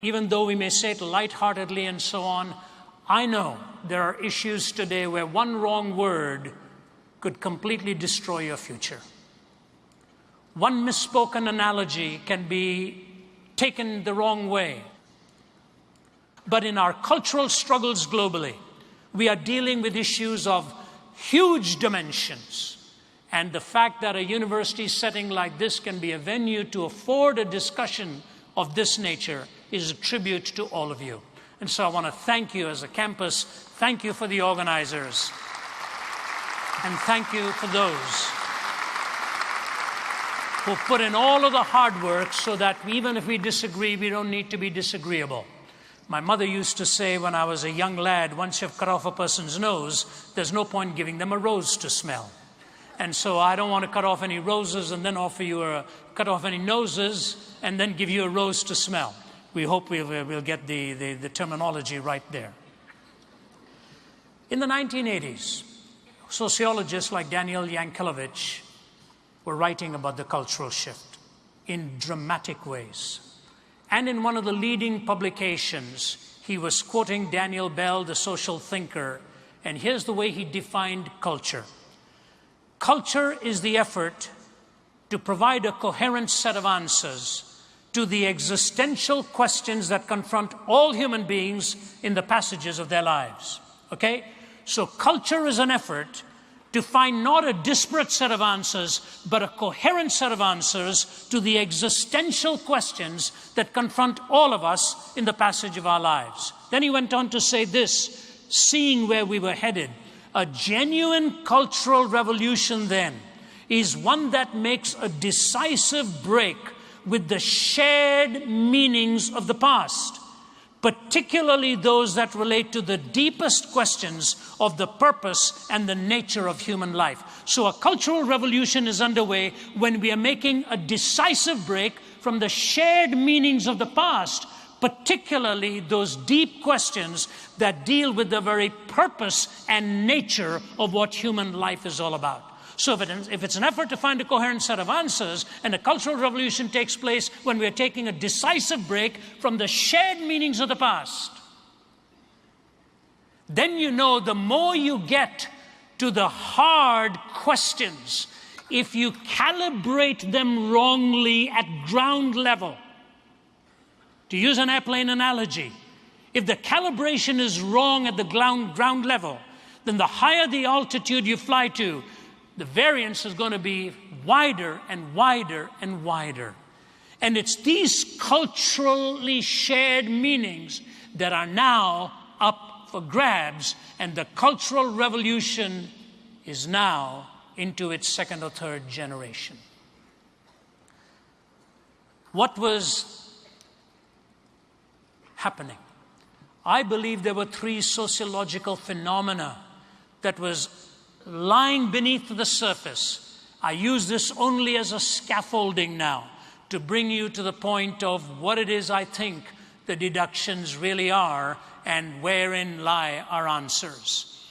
Even though we may say it lightheartedly and so on, I know there are issues today where one wrong word could completely destroy your future. One misspoken analogy can be taken the wrong way. But in our cultural struggles globally, we are dealing with issues of huge dimensions. And the fact that a university setting like this can be a venue to afford a discussion of this nature is a tribute to all of you. And so I want to thank you as a campus, thank you for the organizers, and thank you for those who put in all of the hard work so that even if we disagree, we don't need to be disagreeable. My mother used to say when I was a young lad, once you've cut off a person's nose, there's no point giving them a rose to smell. And so I don't want to cut off any roses and then offer you cut off any noses and then give you a rose to smell. We hope we'll get the terminology right there. In the 1980s, sociologists like Daniel Yankelovich were writing about the cultural shift in dramatic ways. And in one of the leading publications, he was quoting Daniel Bell, the social thinker, and here's the way he defined culture. Culture is the effort to provide a coherent set of answers to the existential questions that confront all human beings in the passages of their lives. Okay? So culture is an effort to find not a disparate set of answers, but a coherent set of answers to the existential questions that confront all of us in the passage of our lives. Then he went on to say this, seeing where we were headed, a genuine cultural revolution then is one that makes a decisive break with the shared meanings of the past, particularly those that relate to the deepest questions of the purpose and the nature of human life. So a cultural revolution is underway when we are making a decisive break from the shared meanings of the past, particularly those deep questions that deal with the very purpose and nature of what human life is all about. So if it's an effort to find a coherent set of answers, and a cultural revolution takes place when we are taking a decisive break from the shared meanings of the past, then you know the more you get to the hard questions, if you calibrate them wrongly at ground level, to use an airplane analogy, if the calibration is wrong at the ground level, then the higher the altitude you fly to, the variance is going to be wider and wider and wider. And it's these culturally shared meanings that are now up for grabs, and the cultural revolution is now into its second or third generation. What was happening? I believe there were three sociological phenomena that was lying beneath the surface. I use this only as a scaffolding now to bring you to the point of what it is I think the deductions really are and wherein lie our answers.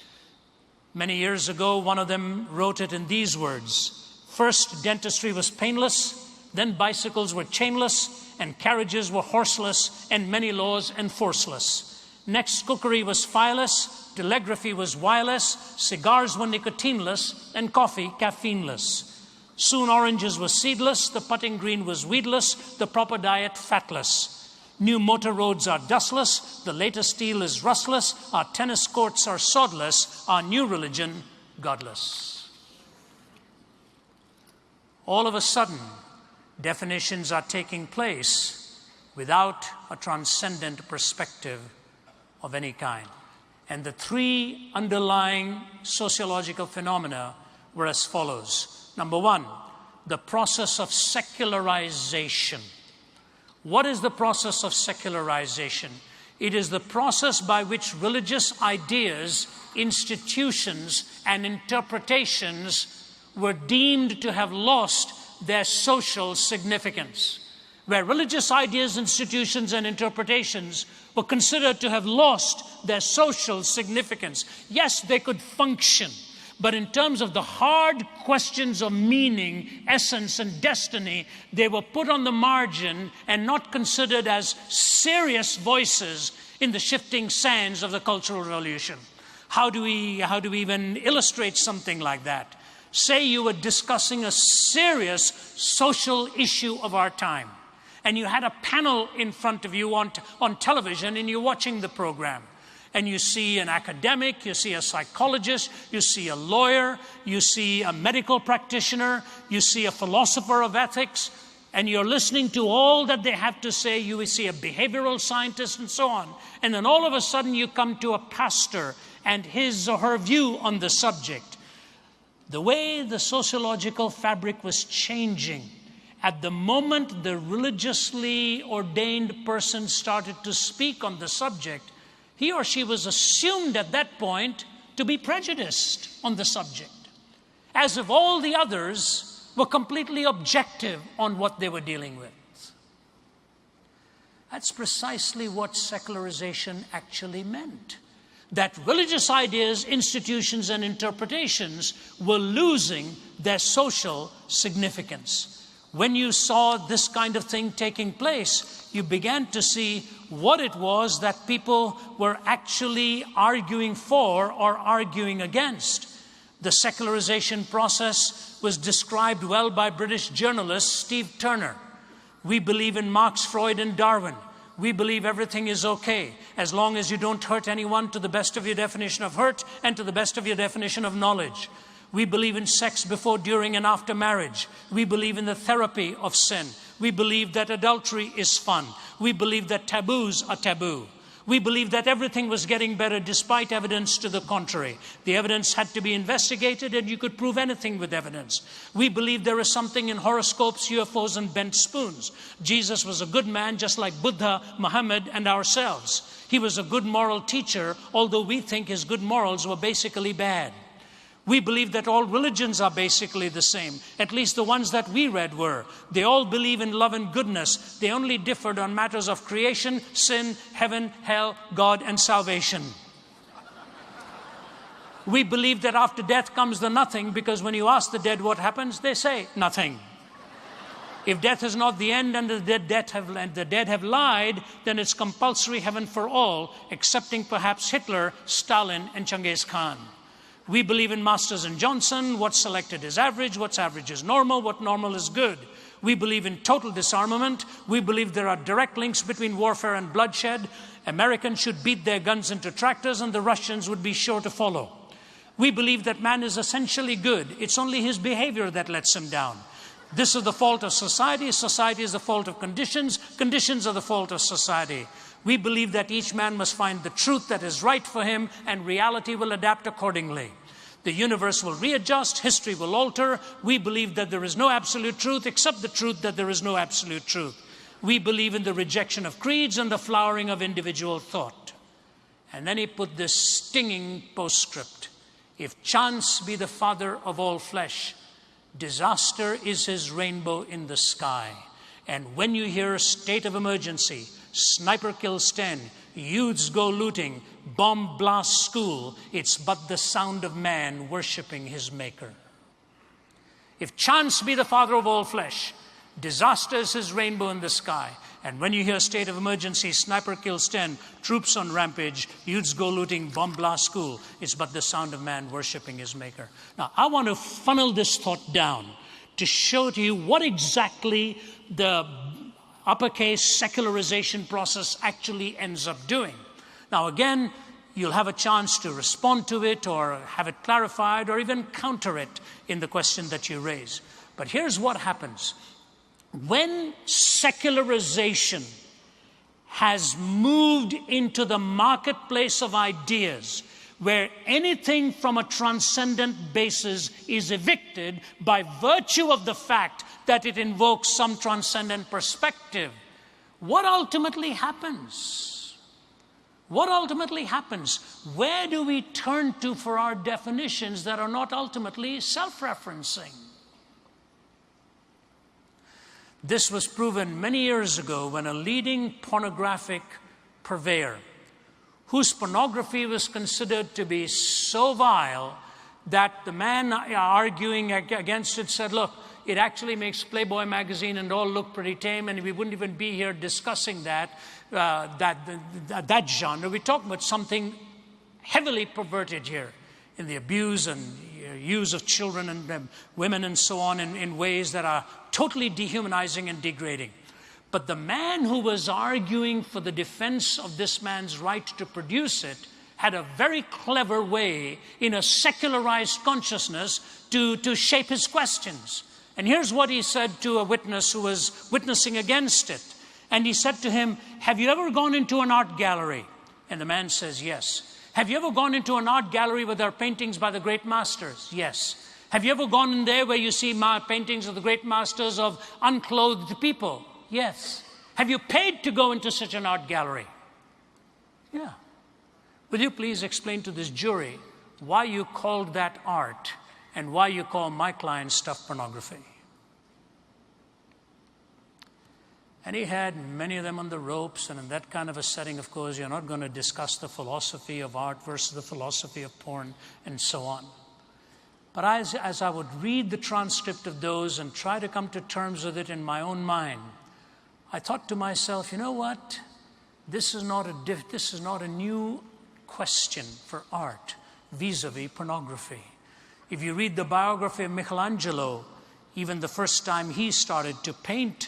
Many years ago, one of them wrote it in these words: first, dentistry was painless, then bicycles were chainless, and carriages were horseless, and many laws enforceless. Next, cookery was fireless, telegraphy was wireless, cigars were nicotineless, and coffee caffeineless. Soon oranges were seedless, the putting green was weedless, the proper diet fatless. New motor roads are dustless, the latest steel is rustless, our tennis courts are sodless, our new religion godless. All of a sudden, definitions are taking place without a transcendent perspective of any kind. And the three underlying sociological phenomena were as follows. Number one, the process of secularization. What is the process of secularization? It is the process by which religious ideas, institutions, and interpretations were deemed to have lost their social significance. Where religious ideas, institutions, and interpretations were considered to have lost their social significance. Yes, they could function, But in terms of the hard questions of meaning, essence, and destiny, they were put on the margin and not considered as serious voices in the shifting sands of the Cultural Revolution. How do we even illustrate something like that? Say you were discussing a serious social issue of our time, and you had a panel in front of you on television, and you're watching the program. And you see an academic, you see a psychologist, you see a lawyer, you see a medical practitioner, you see a philosopher of ethics, and you're listening to all that they have to say. You see a behavioral scientist and so on. And then all of a sudden you come to a pastor and his or her view on the subject. The way the sociological fabric was changing at the moment the religiously ordained person started to speak on the subject, he or she was assumed at that point to be prejudiced on the subject, as if all the others were completely objective on what they were dealing with. That's precisely what secularization actually meant. That religious ideas, institutions, and interpretations were losing their social significance. When you saw this kind of thing taking place, you began to see what it was that people were actually arguing for or arguing against. The secularization process was described well by British journalist Steve Turner. We believe in Marx, Freud, and Darwin. We believe everything is okay as long as you don't hurt anyone to the best of your definition of hurt and to the best of your definition of knowledge. We believe in sex before, during, and after marriage. We believe in the therapy of sin. We believe that adultery is fun. We believe that taboos are taboo. We believe that everything was getting better despite evidence to the contrary. The evidence had to be investigated, and you could prove anything with evidence. We believe there is something in horoscopes, UFOs, and bent spoons. Jesus was a good man, just like Buddha, Muhammad, and ourselves. He was a good moral teacher, although we think his good morals were basically bad. We believe that all religions are basically the same. At least the ones that we read were. They all believe in love and goodness. They only differed on matters of creation, sin, heaven, hell, God, and salvation. We believe that after death comes the nothing, because when you ask the dead what happens, they say nothing. If death is not the end and the dead have lied, then it's compulsory heaven for all, excepting perhaps Hitler, Stalin, and Genghis Khan. We believe in Masters and Johnson. What's selected is average, what's average is normal, what normal is good. We believe in total disarmament. We believe there are direct links between warfare and bloodshed. Americans should beat their guns into tractors, and the Russians would be sure to follow. We believe that man is essentially good. It's only his behavior that lets him down. This is the fault of society. Society is the fault of conditions. Conditions are the fault of society. We believe that each man must find the truth that is right for him, and reality will adapt accordingly. The universe will readjust, history will alter. We believe that there is no absolute truth except the truth that there is no absolute truth. We believe in the rejection of creeds and the flowering of individual thought. And then he put this stinging postscript. If chance be the father of all flesh, disaster is his rainbow in the sky. And when you hear a state of emergency, sniper kills 10, youths go looting, bomb blasts school, it's but the sound of man worshiping his maker. If chance be the father of all flesh, disaster is his rainbow in the sky. And when you hear state of emergency, sniper kills 10, troops on rampage, youths go looting, bomb blast school, it's but the sound of man worshiping his maker. Now, I want to funnel this thought down to show to you what exactly the uppercase secularization process actually ends up doing. Now again, you'll have a chance to respond to it or have it clarified or even counter it in the question that you raise. But here's what happens. When secularization has moved into the marketplace of ideas, where anything from a transcendent basis is evicted by virtue of the fact that it invokes some transcendent perspective, what ultimately happens? What ultimately happens? Where do we turn to for our definitions that are not ultimately self-referencing? This was proven many years ago when a leading pornographic purveyor, whose pornography was considered to be so vile that the man arguing against it said, look, it actually makes Playboy magazine and all look pretty tame, and we wouldn't even be here discussing that genre. We're talking about something heavily perverted here in the abuse and use of children and women and so on in ways that are totally dehumanizing and degrading. But the man who was arguing for the defense of this man's right to produce it had a very clever way in a secularized consciousness to shape his questions. And here's what he said to a witness who was witnessing against it. And he said to him, have you ever gone into an art gallery? And the man says, yes. Have you ever gone into an art gallery where there are paintings by the great masters? Yes. Have you ever gone in there where you see paintings of the great masters of unclothed people? Yes. Have you paid to go into such an art gallery? Yeah. Will you please explain to this jury why you called that art and why you call my client's stuff pornography? And he had many of them on the ropes, and in that kind of a setting, of course, you're not going to discuss the philosophy of art versus the philosophy of porn and so on. But as I would read the transcript of those and try to come to terms with it in my own mind, I thought to myself, you know what? This is not a new question for art vis-a-vis pornography. If you read the biography of Michelangelo, even the first time he started to paint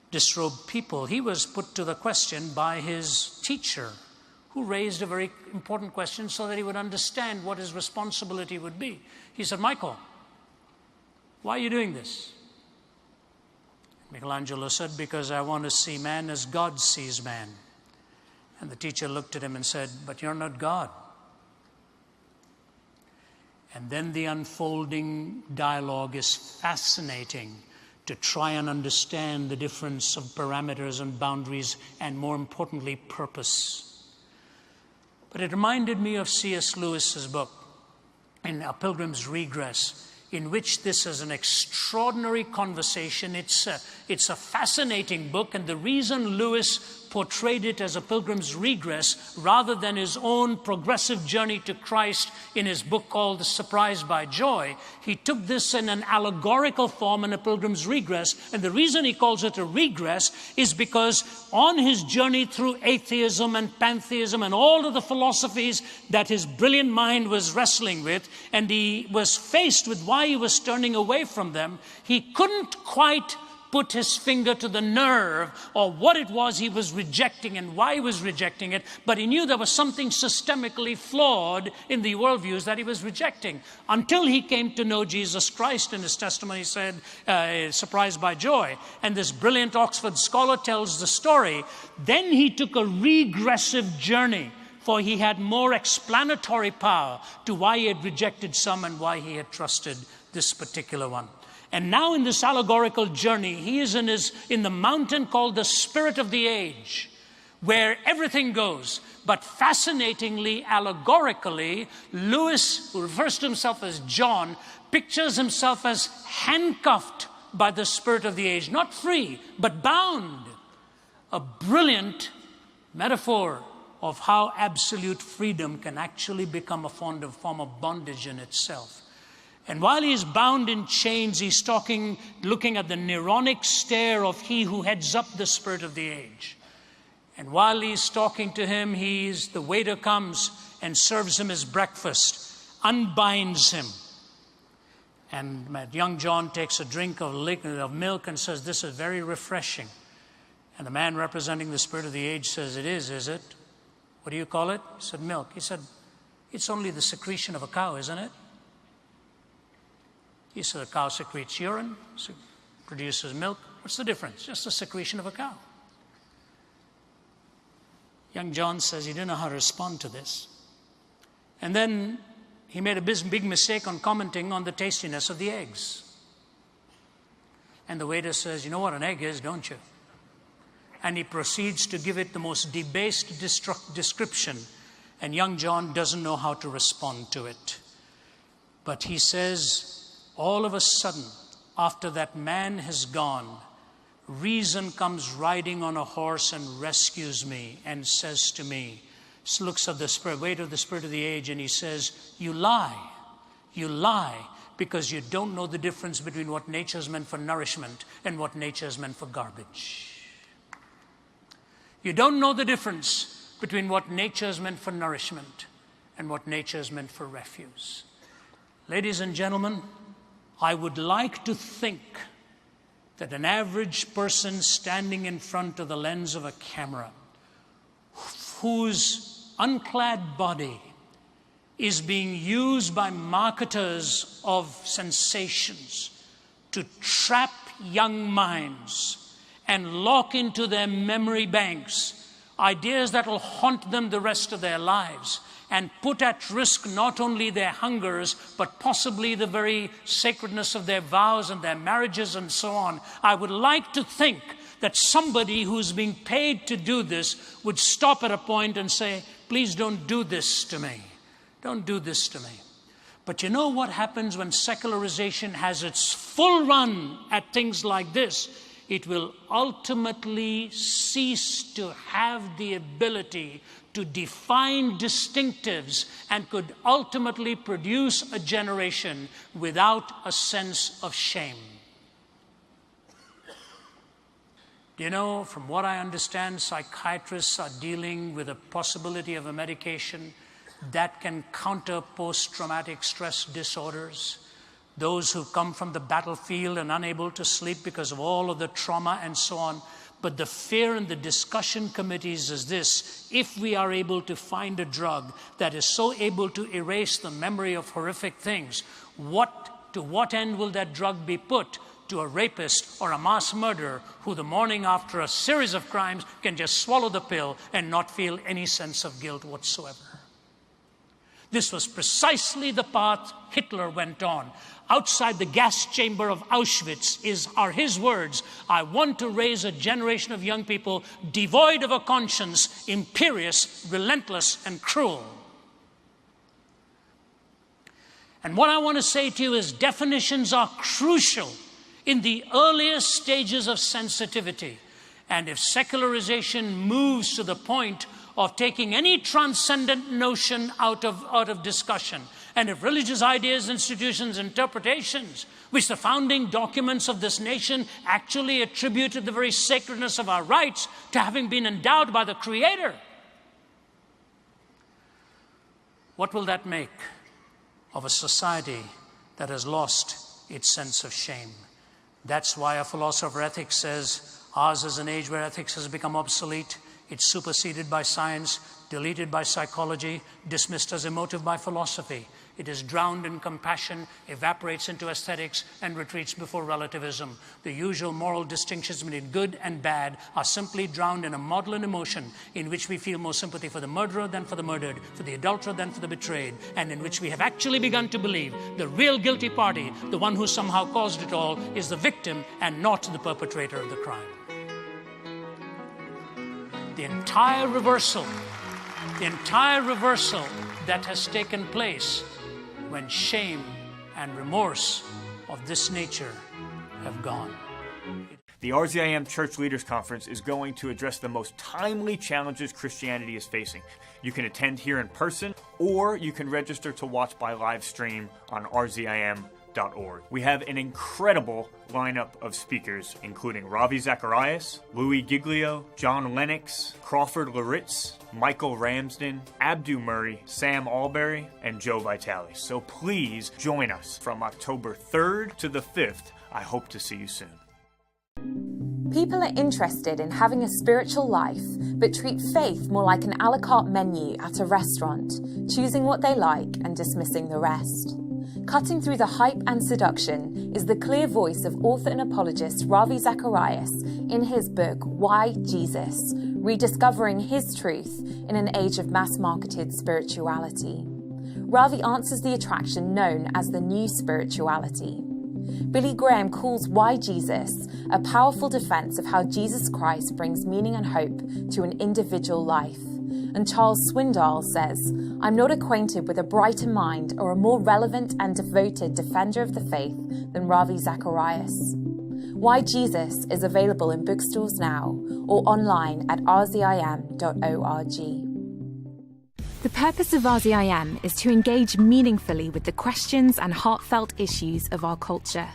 disrobed people, he was put to the question by his teacher, who raised a very important question so that he would understand what his responsibility would be. He said, Michael, why are you doing this? Michelangelo said, because I want to see man as God sees man. And the teacher looked at him and said, but you're not God. And then the unfolding dialogue is fascinating to try and understand the difference of parameters and boundaries and, more importantly, purpose. But it reminded me of C.S. Lewis's book, in A Pilgrim's Regress, in which this is an extraordinary conversation. It's a fascinating book, and the reason Lewis portrayed it as a pilgrim's regress rather than his own progressive journey to Christ in his book called Surprised by Joy, he took this in an allegorical form in A Pilgrim's Regress. And the reason he calls it a regress is because on his journey through atheism and pantheism and all of the philosophies that his brilliant mind was wrestling with, and he was faced with why he was turning away from them, he couldn't quite put his finger to the nerve or what it was he was rejecting and why he was rejecting it, but he knew there was something systemically flawed in the worldviews that he was rejecting until he came to know Jesus Christ. In his testimony said, surprised by joy. And this brilliant Oxford scholar tells the story. Then he took a regressive journey, for he had more explanatory power to why he had rejected some and why he had trusted this particular one. And now in this allegorical journey, he is in the mountain called the Spirit of the Age, where everything goes. But fascinatingly, allegorically, Lewis, who refers to himself as John, pictures himself as handcuffed by the Spirit of the Age. Not free, but bound. A brilliant metaphor of how absolute freedom can actually become a form of bondage in itself. And while he's bound in chains, he's looking at the neuronic stare of he who heads up the Spirit of the Age. And while he's talking to him, the waiter comes and serves him his breakfast, unbinds him. And young John takes a drink of milk and says, this is very refreshing. And the man representing the Spirit of the Age says, it is it? What do you call it? He said, milk. He said, it's only the secretion of a cow, isn't it? He said, a cow secretes urine, produces milk. What's the difference? Just the secretion of a cow. Young John says he didn't know how to respond to this. And then he made a big mistake on commenting on the tastiness of the eggs. And the waiter says, you know what an egg is, don't you? And he proceeds to give it the most debased description. And young John doesn't know how to respond to it. But he says, all of a sudden, after that man has gone, reason comes riding on a horse and rescues me and says to me, looks at the Spirit, waiter of the Spirit of the Age, and he says, you lie. You lie because you don't know the difference between what nature's meant for nourishment and what nature's meant for garbage. You don't know the difference between what nature's meant for nourishment and what nature's meant for refuse. Ladies and gentlemen, I would like to think that an average person standing in front of the lens of a camera, whose unclad body is being used by marketers of sensations to trap young minds and lock into their memory banks ideas that will haunt them the rest of their lives and put at risk not only their hungers, but possibly the very sacredness of their vows and their marriages and so on. I would like to think that somebody who's being paid to do this would stop at a point and say, please don't do this to me. Don't do this to me. But you know what happens when secularization has its full run at things like this? It will ultimately cease to have the ability to define distinctives and could ultimately produce a generation without a sense of shame. You know, from what I understand, psychiatrists are dealing with a possibility of a medication that can counter post-traumatic stress disorders. Those who come from the battlefield and unable to sleep because of all of the trauma and so on. But the fear in the discussion committees is this: if we are able to find a drug that is so able to erase the memory of horrific things, to what end will that drug be put? To a rapist or a mass murderer who the morning after a series of crimes can just swallow the pill and not feel any sense of guilt whatsoever. This was precisely the path Hitler went on. Outside the gas chamber of Auschwitz are his words: I want to raise a generation of young people devoid of a conscience, imperious, relentless, and cruel. And what I want to say to you is definitions are crucial in the earliest stages of sensitivity. And if secularization moves to the point of taking any transcendent notion out of discussion, and if religious ideas, institutions, interpretations, which the founding documents of this nation actually attributed the very sacredness of our rights to having been endowed by the Creator, what will that make of a society that has lost its sense of shame? That's why a philosopher of ethics says, ours is an age where ethics has become obsolete. It's superseded by science, deleted by psychology, dismissed as emotive by philosophy. It is drowned in compassion, evaporates into aesthetics, and retreats before relativism. The usual moral distinctions between good and bad are simply drowned in a maudlin emotion in which we feel more sympathy for the murderer than for the murdered, for the adulterer than for the betrayed, and in which we have actually begun to believe the real guilty party, the one who somehow caused it all, is the victim and not the perpetrator of the crime. The entire reversal that has taken place when shame and remorse of this nature have gone. The RZIM Church Leaders Conference is going to address the most timely challenges Christianity is facing. You can attend here in person, or you can register to watch by live stream on rzim.org. We have an incredible lineup of speakers, including Ravi Zacharias, Louis Giglio, John Lennox, Crawford Loritz, Michael Ramsden, Abdu Murray, Sam Alberry, and Joe Vitale. So please join us from October 3rd to the 5th. I hope to see you soon. People are interested in having a spiritual life, but treat faith more like an a la carte menu at a restaurant, choosing what they like and dismissing the rest. Cutting through the hype and seduction is the clear voice of author and apologist Ravi Zacharias in his book, Why Jesus? Rediscovering His Truth in an Age of Mass-Marketed Spirituality. Ravi answers the attraction known as the New Spirituality. Billy Graham calls Why Jesus a powerful defense of how Jesus Christ brings meaning and hope to an individual life. And Charles Swindoll says, I'm not acquainted with a brighter mind or a more relevant and devoted defender of the faith than Ravi Zacharias. Why Jesus is available in bookstores now or online at rzim.org. The purpose of RZIM is to engage meaningfully with the questions and heartfelt issues of our culture.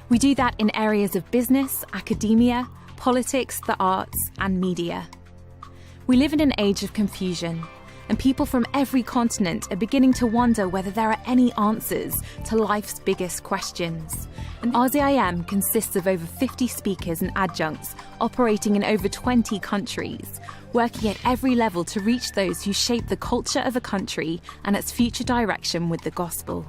We do that in areas of business, academia, politics, the arts, and media. We live in an age of confusion, and people from every continent are beginning to wonder whether there are any answers to life's biggest questions. And RZIM consists of over 50 speakers and adjuncts operating in over 20 countries, working at every level to reach those who shape the culture of a country and its future direction with the gospel.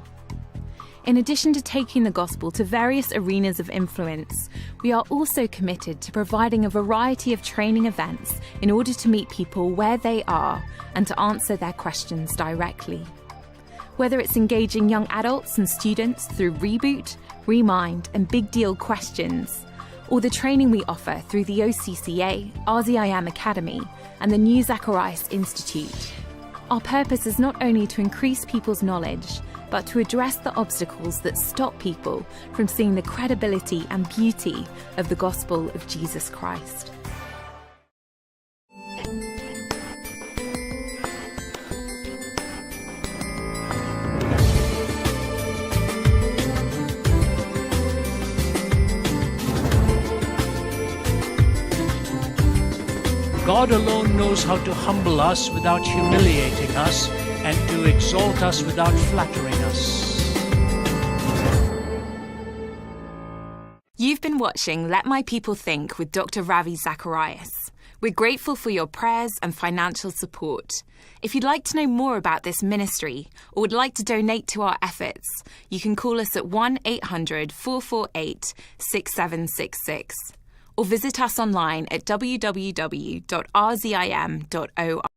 In addition to taking the gospel to various arenas of influence, we are also committed to providing a variety of training events in order to meet people where they are and to answer their questions directly. Whether it's engaging young adults and students through Reboot, Remind, and Big Deal questions, or the training we offer through the OCCA, RZIM Academy, and the New Zacharias Institute. Our purpose is not only to increase people's knowledge, but to address the obstacles that stop people from seeing the credibility and beauty of the gospel of Jesus Christ. God alone knows how to humble us without humiliating us and to exalt us without flattering us. You've been watching Let My People Think with Dr. Ravi Zacharias. We're grateful for your prayers and financial support. If you'd like to know more about this ministry or would like to donate to our efforts, you can call us at 1-800-448-6766 or visit us online at www.rzim.org.